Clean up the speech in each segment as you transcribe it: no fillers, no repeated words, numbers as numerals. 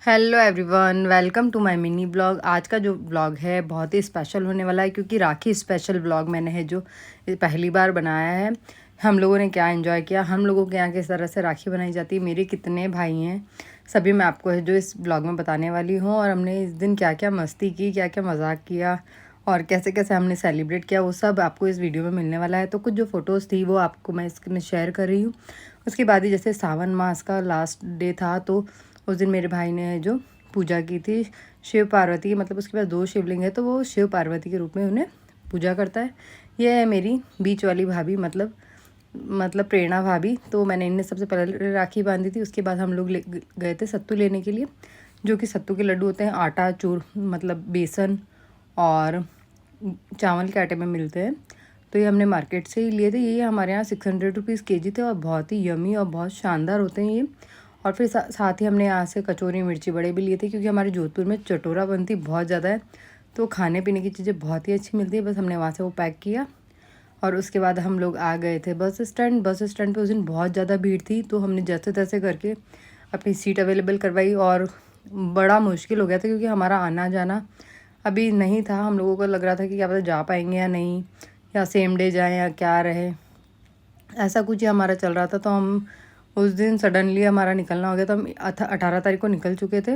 Hello everyone, welcome to my mini blog. आज का जो ब्लॉग है बहुत ही स्पेशल होने वाला है क्योंकि राखी स्पेशल ब्लॉग मैंने है जो पहली बार बनाया है। हम लोगों ने क्या एंजॉय किया, हम लोगों के यहाँ किस तरह से राखी बनाई जाती है, मेरे कितने भाई हैं, सभी मैं आपको है जो इस ब्लॉग में बताने वाली हूँ। और हमने इस दिन क्या क्या मस्ती की, क्या क्या मजाक किया और कैसे कैसे हमने सेलिब्रेट किया, वो सब आपको इस वीडियो में मिलने वाला है। तो कुछ जो फ़ोटोज़ थी वो आपको मैं इसमें शेयर कर रही हूँ। उसके बाद ही जैसे सावन मास का लास्ट डे था तो उस दिन मेरे भाई ने जो पूजा की थी शिव पार्वती की, मतलब उसके पास 2 शिवलिंग है तो वो शिव पार्वती के रूप में उन्हें पूजा करता है। ये है मेरी बीच वाली भाभी, मतलब प्रेरणा भाभी। तो मैंने इन्हें सबसे पहले राखी बांधी थी। उसके बाद हम लोग गए थे सत्तू लेने के लिए, जो कि सत्तू के लड्डू होते हैं, आटा चूर मतलब बेसन और चावल के आटे में मिलते हैं। तो ये हमने मार्केट से ही लिए थे। ये हमारे यहाँ 600 रुपीज़ केजी थे और बहुत ही यमी और बहुत शानदार होते हैं ये। और फिर साथ ही हमने यहाँ से कचौरी मिर्ची बड़े भी लिए थे क्योंकि हमारे जोधपुर में चटोरा बनती बहुत ज़्यादा है, तो खाने पीने की चीज़ें बहुत ही अच्छी मिलती है। बस हमने वहाँ से वो पैक किया और उसके बाद हम लोग आ गए थे बस स्टैंड। बस स्टैंड पे उस दिन बहुत ज़्यादा भीड़ थी तो हमने जैसे तैसे करके अपनी सीट अवेलेबल करवाई और बड़ा मुश्किल हो गया था क्योंकि हमारा आना जाना अभी नहीं था। हम लोगों को लग रहा था कि क्या पता जा पाएंगे या नहीं, या सेम डे जाएँ या क्या रहे, ऐसा कुछ ही हमारा चल रहा था। तो हम उस दिन सडनली हमारा निकलना हो गया। तो हम 18 तारीख को निकल चुके थे।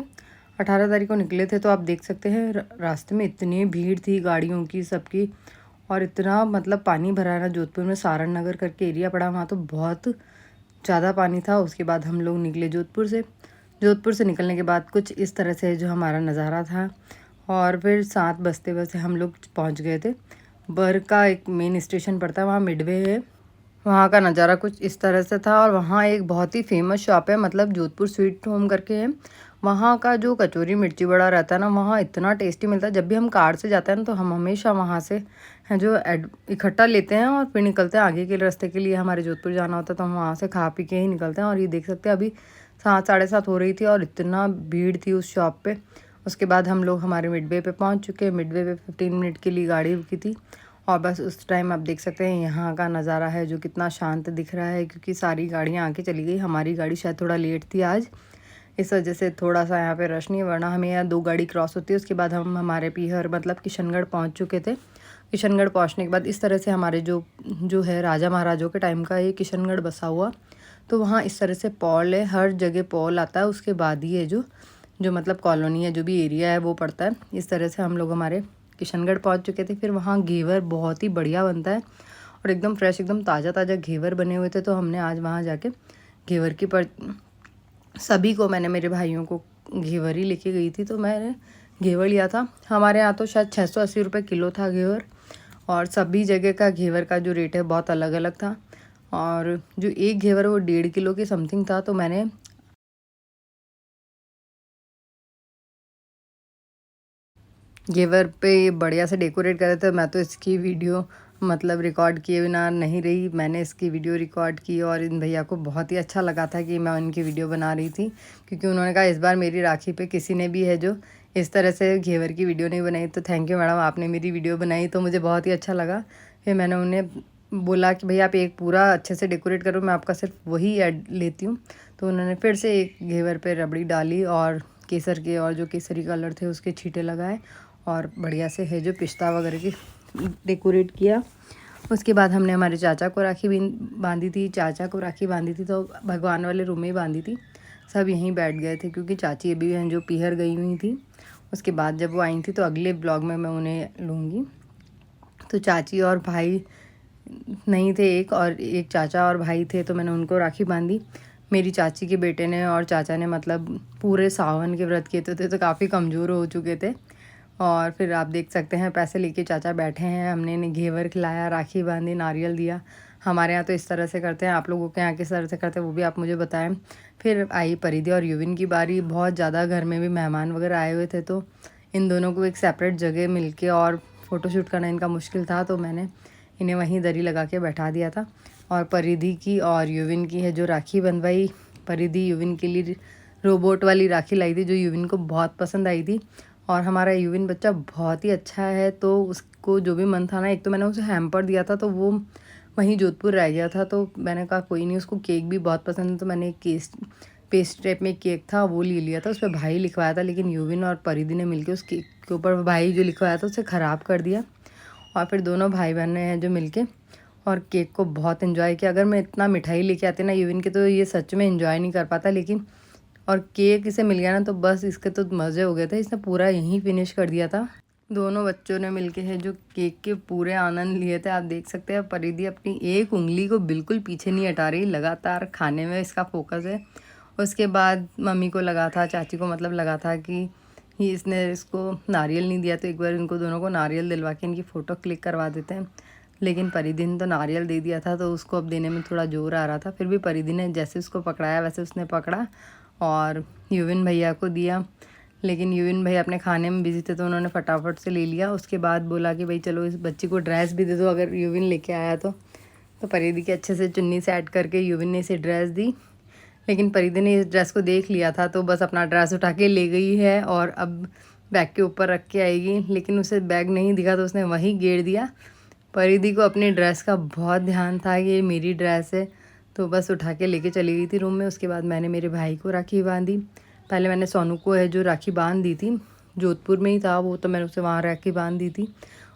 18 तारीख को निकले थे तो आप देख सकते हैं रास्ते में इतनी भीड़ थी गाड़ियों की सबकी, और इतना मतलब पानी भरा है ना। जोधपुर में सारण नगर करके एरिया पड़ा, वहाँ तो बहुत ज़्यादा पानी था। उसके बाद हम लोग निकले जोधपुर से निकलने के बाद कुछ इस तरह से जो हमारा नज़ारा था। और फिर 7 बजते बजते हम लोग पहुँच गए थे। बर का एक मेन स्टेशन पड़ता है, वहाँ मिडवे है। वहाँ का नज़ारा कुछ इस तरह से था। और वहाँ एक बहुत ही फेमस शॉप है, मतलब जोधपुर स्वीट होम करके है। वहाँ का जो कचौरी मिर्ची बड़ा रहता है ना, वहाँ इतना टेस्टी मिलता है। जब भी हम कार से जाते हैं ना तो हम हमेशा वहाँ से हैं जो इकट्ठा लेते हैं और फिर निकलते हैं आगे के रास्ते के लिए। हमारे जोधपुर जाना होता है तो हम वहाँ से खा पी के ही निकलते हैं। और ये देख सकते हैं अभी 7 साढ़े 7 हो रही थी और इतना भीड़ थी उस शॉप पे। उसके बाद हम लोग हमारे मिडवे पे पहुँच चुके हैं। मिडवे पे 15 मिनट के लिए गाड़ी रुकी थी और बस उस टाइम आप देख सकते हैं यहाँ का नज़ारा है जो कितना शांत दिख रहा है क्योंकि सारी गाड़ियाँ आके चली गई। हमारी गाड़ी शायद थोड़ा लेट थी आज, इस वजह से थोड़ा सा यहाँ पे रश नहीं है, वरना हमें यहाँ 2 गाड़ी क्रॉस होती है। उसके बाद हम हमारे पीहर मतलब किशनगढ़ पहुँच चुके थे। किशनगढ़ पहुँचने के बाद इस तरह से हमारे जो जो है राजा महाराजों के टाइम का ये किशनगढ़ बसा हुआ, तो वहाँ इस तरह से पॉल है, हर जगह पॉल आता है। उसके बाद ही है जो जो मतलब कॉलोनी है, जो भी एरिया है वो पड़ता है। इस तरह से हम लोग हमारे किशनगढ़ पहुंच चुके थे। फिर वहाँ घेवर बहुत ही बढ़िया बनता है और एकदम फ्रेश एकदम ताज़ा ताज़ा घेवर बने हुए थे। तो हमने आज वहाँ जाके घेवर की सभी को मैंने मेरे भाइयों को घेवर ही लेके गई थी तो मैंने घेवर लिया था। हमारे यहाँ तो शायद 680 रुपये किलो था घेवर, और सभी जगह का घेवर का जो रेट है बहुत अलग अलग था। और जो एक घेवर वो 1.5 किलो के समथिंग था। तो मैंने घेवर पे बढ़िया से डेकोरेट करे थे। मैं तो इसकी वीडियो मतलब रिकॉर्ड किए बिना नहीं रही, मैंने इसकी वीडियो रिकॉर्ड की और इन भैया को बहुत ही अच्छा लगा था कि मैं उनकी वीडियो बना रही थी, क्योंकि उन्होंने कहा इस बार मेरी राखी पे किसी ने भी है जो इस तरह से घेवर की वीडियो नहीं बनाई। तो थैंक यू मैडम, आपने मेरी वीडियो बनाई तो मुझे बहुत ही अच्छा लगा। फिर मैंने उन्हें बोला कि भैया आप एक पूरा अच्छे से डेकोरेट करो, मैं आपका सिर्फ वही ऐड लेती हूँ। तो उन्होंने फिर से एक घेवर पे रबड़ी डाली और केसर के और जो केसरी कलर थे उसके छींटे लगाए और बढ़िया से है जो पिस्ता वगैरह की डेकोरेट किया। उसके बाद हमने हमारे चाचा को राखी बांधी थी। चाचा को राखी बांधी थी तो भगवान वाले रूम में ही बांधी थी। सब यहीं बैठ गए थे क्योंकि चाची अभी हैं जो पीहर गई हुई थी। उसके बाद जब वो आई थी तो अगले ब्लॉग में मैं उन्हें लूँगी। तो चाची और भाई नहीं थे, एक और एक चाचा और भाई थे, तो मैंने उनको राखी बांधी। मेरी चाची के बेटे ने और चाचा ने मतलब पूरे सावन के व्रत किए थे तो काफ़ी कमज़ोर हो चुके थे। और फिर आप देख सकते हैं पैसे लेके चाचा बैठे हैं। हमने इन्हें घेवर खिलाया, राखी बांधी, नारियल दिया। हमारे यहाँ तो इस तरह से करते हैं, आप लोगों के यहाँ किस तरह से करते हैं वो भी आप मुझे बताएं। फिर आई परिधि और युविन की बारी। बहुत ज़्यादा घर में भी मेहमान वगैरह आए हुए थे तो इन दोनों को एक सेपरेट जगह मिलके और फ़ोटोशूट करना इनका मुश्किल था, तो मैंने इन्हें वहीं दरी लगा के बैठा दिया था। और परिधि की और युविन की है जो राखी बंधवाई। परिधि युविन के लिए रोबोट वाली राखी लाई थी जो युविन को बहुत पसंद आई थी। और हमारा युविन बच्चा बहुत ही अच्छा है तो उसको जो भी मन था ना, एक तो मैंने उसे हैम्पर दिया था तो वो वहीं जोधपुर रह गया था, तो मैंने कहा कोई नहीं, उसको केक भी बहुत पसंद है तो मैंने एक केक पेस्ट टाइप में केक था वो ले लिया था, उस पर भाई लिखवाया था, लेकिन यूविन और परिधि ने मिलके उस केक के ऊपर भाई जो लिखवाया था उसे ख़राब कर दिया। और फिर दोनों भाई बहन हैं जो मिलके और केक को बहुत इन्जॉय किया। अगर मैं इतना मिठाई लेके आती ना यूविन के तो ये सच में इन्जॉय नहीं कर पाता, लेकिन और केक इसे मिल गया ना तो बस इसके तो मज़े हो गए थे, इसने पूरा यहीं फिनिश कर दिया था। दोनों बच्चों ने मिलके है जो केक के पूरे आनंद लिए थे। आप देख सकते हैं परिधि अपनी एक उंगली को बिल्कुल पीछे नहीं हटा रही, लगातार खाने में इसका फोकस है। उसके बाद मम्मी को लगा था, चाची को मतलब लगा था कि ही इसने इसको नारियल नहीं दिया, तो एक बार इनको दोनों को नारियल दिलवा के इनकी फ़ोटो क्लिक करवा देते हैं। लेकिन परिधि ने तो नारियल दे दिया था, तो उसको अब देने में थोड़ा ज़ोर आ रहा था। फिर भी परिधि ने जैसे उसको पकड़ाया वैसे उसने पकड़ा और यूविन भैया को दिया। लेकिन यूविन भैया अपने खाने में बिजी थे तो उन्होंने फटाफट से ले लिया। उसके बाद बोला कि भाई चलो इस बच्ची को ड्रेस भी दे दो अगर यूविन लेके आया तो परिधि के अच्छे से चुन्नी से ऐड करके यूविन ने इसे ड्रेस दी। लेकिन परिधि ने इस ड्रेस को देख लिया था तो बस अपना ड्रेस उठा के ले गई है और अब बैग के ऊपर रख के आएगी। लेकिन उसे बैग नहीं दिखा तो उसने वहीं गेर दिया। परिधि को अपनी ड्रेस का बहुत ध्यान था कि ये मेरी ड्रेस है, तो बस उठा के लेके चली गई थी रूम में। उसके बाद मैंने मेरे भाई को राखी बांधी। पहले मैंने सोनू को है जो राखी बांध दी थी, जोधपुर में ही था वो, तो मैंने उसे वहाँ राखी बांध दी थी।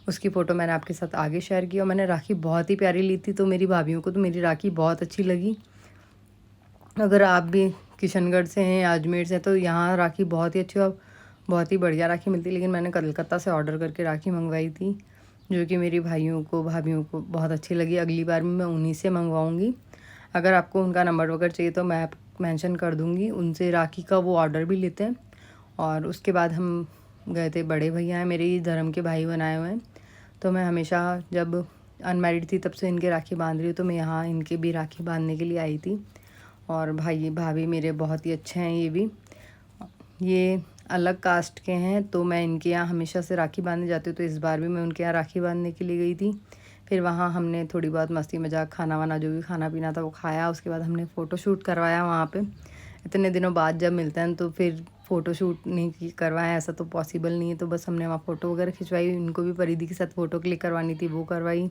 उसकी फ़ोटो मैंने आपके साथ आगे शेयर की। और मैंने राखी बहुत ही प्यारी ली थी, तो मेरी भाभीयों को तो मेरी राखी बहुत अच्छी लगी। अगर आप भी किशनगढ़ से हैं, अजमेर से, तो यहाँ राखी बहुत ही अच्छी और बहुत ही बढ़िया राखी मिलती है। लेकिन मैंने कलकत्ता से ऑर्डर करके राखी मंगवाई थी, जो कि मेरी भाइयों को भाभीयों को बहुत अच्छी लगी। अगली बार मैं उन्हीं से मंगवाऊँगी। अगर आपको उनका नंबर वगैरह चाहिए तो मैं मेंशन कर दूँगी, उनसे राखी का वो ऑर्डर भी लेते हैं। और उसके बाद हम गए थे, बड़े भैया हैं मेरे धर्म के भाई बनाए हुए हैं, तो मैं हमेशा जब अनमैरिड थी तब से इनके राखी बांध रही हूँ, तो मैं यहाँ इनके भी राखी बांधने के लिए आई थी। और भाई भाभी मेरे बहुत ही अच्छे हैं। ये अलग कास्ट के हैं, तो मैं इनके यहाँ हमेशा से राखी बांधने जाती हूँ, तो इस बार भी मैं उनके यहाँ राखी बांधने के लिए गई थी। फिर वहाँ हमने थोड़ी बहुत मस्ती मजाक खाना वाना जो भी खाना पीना था वो खाया। उसके बाद हमने फ़ोटोशूट करवाया वहाँ पे। इतने दिनों बाद जब मिलते हैं तो फिर फ़ोटोशूट नहीं करवाया, ऐसा तो पॉसिबल नहीं है, तो बस हमने वहाँ फ़ोटो वगैरह खिंचवाई। इनको भी परिधि के साथ फ़ोटो क्लिक करवानी थी, वो करवाई।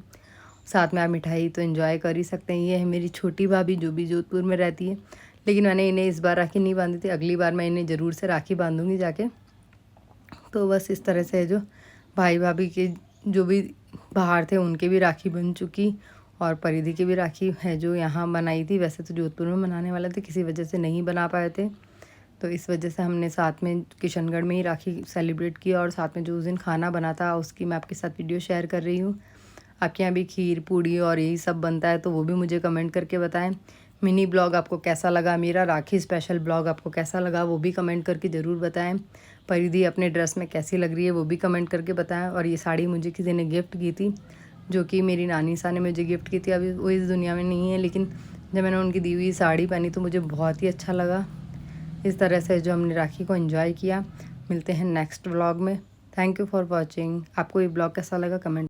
साथ में आप मिठाई तो एंजॉय कर ही सकते हैं। ये है मेरी छोटी भाभी जो भी जोधपुर में रहती है, लेकिन मैंने इन्हें इस बार राखी नहीं बांधी थी, अगली बार मैं इन्हें ज़रूर से राखी बांधूंगी जाके। तो बस इस तरह से जो भाई भाभी के जो भी बाहर थे उनके भी राखी बन चुकी, और परिधि की भी राखी है जो यहाँ बनाई थी। वैसे तो जोधपुर में बनाने वाले थे, किसी वजह से नहीं बना पाए थे, तो इस वजह से हमने साथ में किशनगढ़ में ही राखी सेलिब्रेट की। और साथ में जो उस दिन खाना बना था उसकी मैं आपके साथ वीडियो शेयर कर रही हूँ। आपके यहाँ भी खीर पूड़ी और यही सब बनता है तो वो भी मुझे कमेंट करके बताएं। मिनी ब्लॉग आपको कैसा लगा, मेरा राखी स्पेशल ब्लॉग आपको कैसा लगा वो भी कमेंट करके ज़रूर बताएं। परिधि अपने ड्रेस में कैसी लग रही है वो भी कमेंट करके बताएं। और ये साड़ी मुझे किसी ने गिफ्ट की थी, जो कि मेरी नानी सा ने मुझे गिफ्ट की थी। अभी वो इस दुनिया में नहीं है, लेकिन जब मैंने उनकी दी हुई साड़ी पहनी तो मुझे बहुत ही अच्छा लगा। इस तरह से जो हमने राखी को एंजॉय किया। मिलते हैं नेक्स्ट व्लॉग में। Thank you for watching. आपको ये ब्लॉग कैसा लगा कमेंट